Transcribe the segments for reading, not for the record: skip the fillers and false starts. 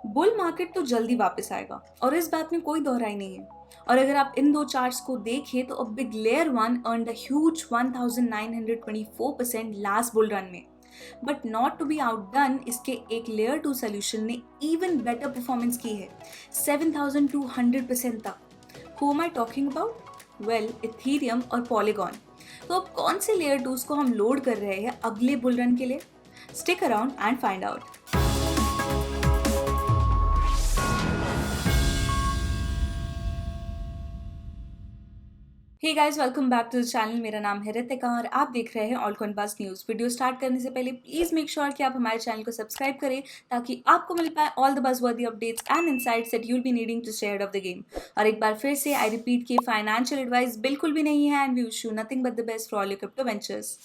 Bull market तो जल्दी वापस आएगा और इस बात में कोई दोहराई नहीं है। और अगर आप इन दो चार्ट्स को देखें तो big layer one earned a huge 1924% last bull run में। बट नॉट टू बी आउटडन, इसके एक लेयर टू सोल्यूशन ने इवन बेटर परफॉर्मेंस की है, 7200% तक। Who am I talking about? Well, Ethereum और पॉलीगॉन। तो अब कौन से लेयर टूज को हम लोड कर रहे हैं अगले बुल रन के लिए? Stick around and find out. Hey guys, welcome back to the channel. मेरा नाम है रितिका और आप देख रहे हैं Allcoin Buzz News. Video start करने से पहले प्लीज मेक श्योर कि आप हमारे चैनल को सब्सक्राइब करें ताकि आपको मिल पाए all the buzzworthy updates and insights that you will be needing to stay ahead of the game. और एक बार फिर से आई रिपीट कि फाइनेंशियल एडवाइस बिल्कुल भी नहीं है and we wish you nothing but the best for all your crypto ventures.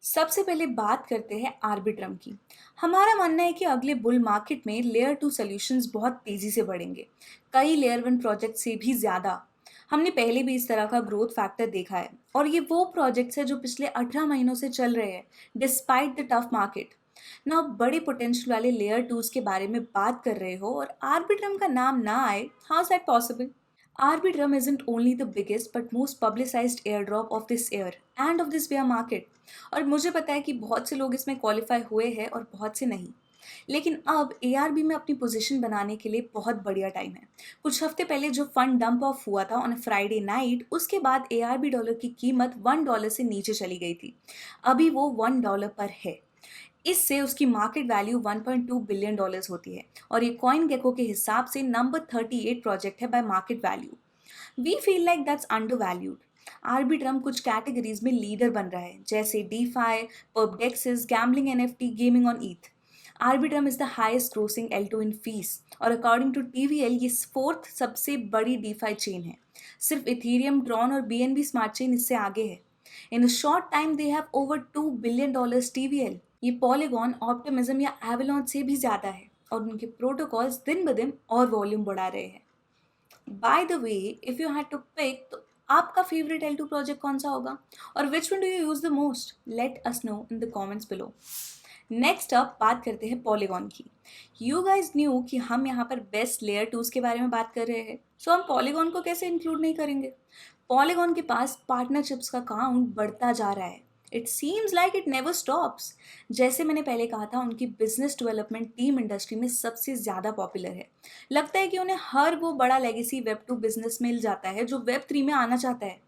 सबसे पहले बात करते हैं आर्बिट्रम की। हमारा मानना है कि अगले बुल मार्केट में लेयर टू सोल्यूशंस बहुत तेजी से बढ़ेंगे, कई लेयर वन प्रोजेक्ट से भी ज्यादा। हमने पहले भी इस तरह का ग्रोथ फैक्टर देखा है और ये वो प्रोजेक्ट्स है जो पिछले 18 महीनों से चल रहे हैं डिस्पाइट द टफ मार्केट। ना बड़े पोटेंशियल वाले लेयर टूज के बारे में बात कर रहे हो और आर्बिट्रम का नाम ना आए, how is that possible? Arbitrum isn't only the biggest but most publicized airdrop of this year and of this bear market। और मुझे पता है कि बहुत से लोग इसमें क्वालिफाई हुए हैं और बहुत से नहीं। लेकिन अब ARB में अपनी पोजीशन बनाने के लिए बहुत बढ़िया टाइम है। कुछ हफ्ते पहले जो फंड डंप ऑफ हुआ था ऑन फ्राइडे नाइट, उसके बाद ARB डॉलर की कीमत $1 से नीचे चली गई थी। अभी वो $1 पर है। इससे उसकी मार्केट वैल्यू 1.2 बिलियन डॉलर्स होती है और ये कॉइन गेको के हिसाब से नंबर 38 प्रोजेक्ट है by market value. We feel like that's undervalued. Arbitrum कुछ कैटेगरीज में लीडर बन रहा है, जैसे DeFi, perp dexes, gambling, NFT, gaming on ETH. Arbitrum is the highest grossing L2 in fees और अकॉर्डिंग टू TVL ये fourth सबसे बड़ी डीफाई चेन है। सिर्फ इथीरियम, ट्रॉन और BNB स्मार्ट चेन इससे आगे है। In a short time they have over $2 billion TVL। ये पॉलीगॉन, ऑप्टिमिज्म या एवलॉन से भी ज़्यादा है और उनके प्रोटोकॉल्स दिन ब दिन और वॉल्यूम बढ़ा रहे हैं। By the way, if you had to pick, तो आपका फेवरेट L2 प्रोजेक्ट कौन सा होगा और which one do you use the most? Let us know in the comments below. Next up बात करते हैं पॉलीगॉन की। यू गाइज न्यू कि हम यहाँ पर बेस्ट लेयर टूज के बारे में बात कर रहे हैं, सो हम पॉलीगॉन को कैसे इंक्लूड नहीं करेंगे? पॉलीगॉन के पास पार्टनरशिप्स का काउंट बढ़ता जा रहा है। It seems like it never stops. जैसे मैंने पहले कहा था, उनकी बिजनेस डेवलपमेंट टीम इंडस्ट्री में सबसे ज़्यादा पॉपुलर है। लगता है कि उन्हें हर वो बड़ा लेगेसी वेब 2 बिजनेस मिल जाता है जो वेब 3 में आना चाहता है।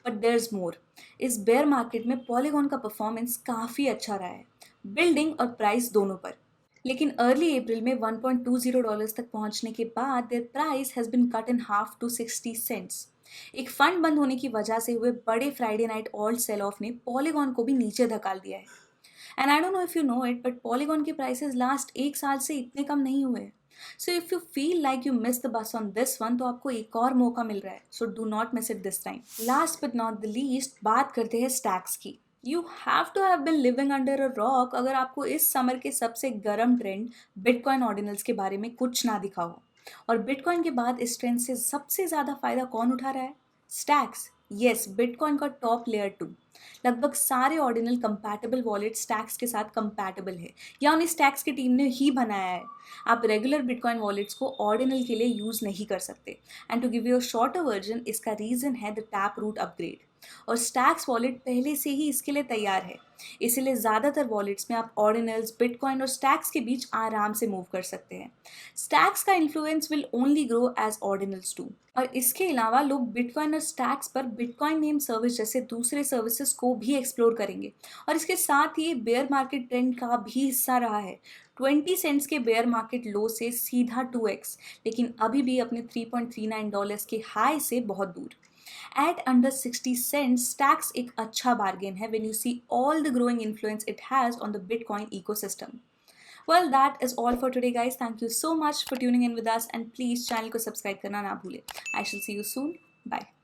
But there is more. इस बेयर मार्केट में पॉलीगॉन का परफॉर्मेंस काफ़ी अच्छा रहा है, बिल्डिंग और प्राइस दोनों पर। लेकिन अर्ली अप्रैल में $1.20 तक पहुंचने के बाद their price has been cut in half to 60 cents. एक फंड बंद होने की वजह से हुए बड़े Friday night alt sell off ने पॉलीगॉन को भी नीचे धकाल दिया है। And I don't know if you know it, but Polygon के प्राइसेस लास्ट एक साल से इतने कम नहीं हुए। So if you feel like you miss the bus on this one, तो आपको एक और मौका मिल रहा है, so do not miss it this time. Last but not the least बात करते हैं स्टैक्स की। You have to have been living under a rock अगर आपको इस समर के सबसे गर्म ट्रेंड बिटकॉइन ऑर्डिनल्स के बारे में कुछ ना दिखा हो। और बिटकॉइन के बाद इस ट्रेंड से सबसे ज़्यादा फायदा कौन उठा रहा है? स्टैक्स। यस, बिटकॉइन का टॉप लेयर 2। लगभग सारे ऑर्डिनल कंपैटिबल वॉलेट स्टैक्स के साथ कंपैटिबल है या उन्हें स्टैक्स की टीम ने ही बनाया है। आप रेगुलर बिटकॉइन वॉलेट्स को ऑर्डिनल के लिए यूज़ नहीं कर सकते। And to give you a shorter version, इसका रीज़न है द टैप रूट अपग्रेड। और स्टैक्स वॉलेट पहले से ही इसके लिए तैयार है, इसीलिए ज़्यादातर वॉलेट्स में आप ऑर्डिनल्स, बिटकॉइन और स्टैक्स के बीच आराम से मूव कर सकते हैं। स्टैक्स का influence will only grow as ordinals too. और इसके अलावा लोग बिटकॉइन और स्टैक्स पर बिटकॉइन नेम सर्विस जैसे दूसरे सर्विसेज को भी एक्सप्लोर करेंगे। और इसके साथ ही बेयर मार्केट ट्रेंड का भी हिस्सा रहा है। 20 सेंट्स के बेयर मार्केट लो से सीधा 2x, लेकिन अभी भी अपने $3.39 के हाई से बहुत दूर। At under 60 cents, Stacks एक अच्छा bargain है when you see all the growing influence it has on the Bitcoin ecosystem. Well, that is all for today, guys. Thank you so much for tuning in with us, and please channel को subscribe करना ना भूले. I shall see you soon. Bye.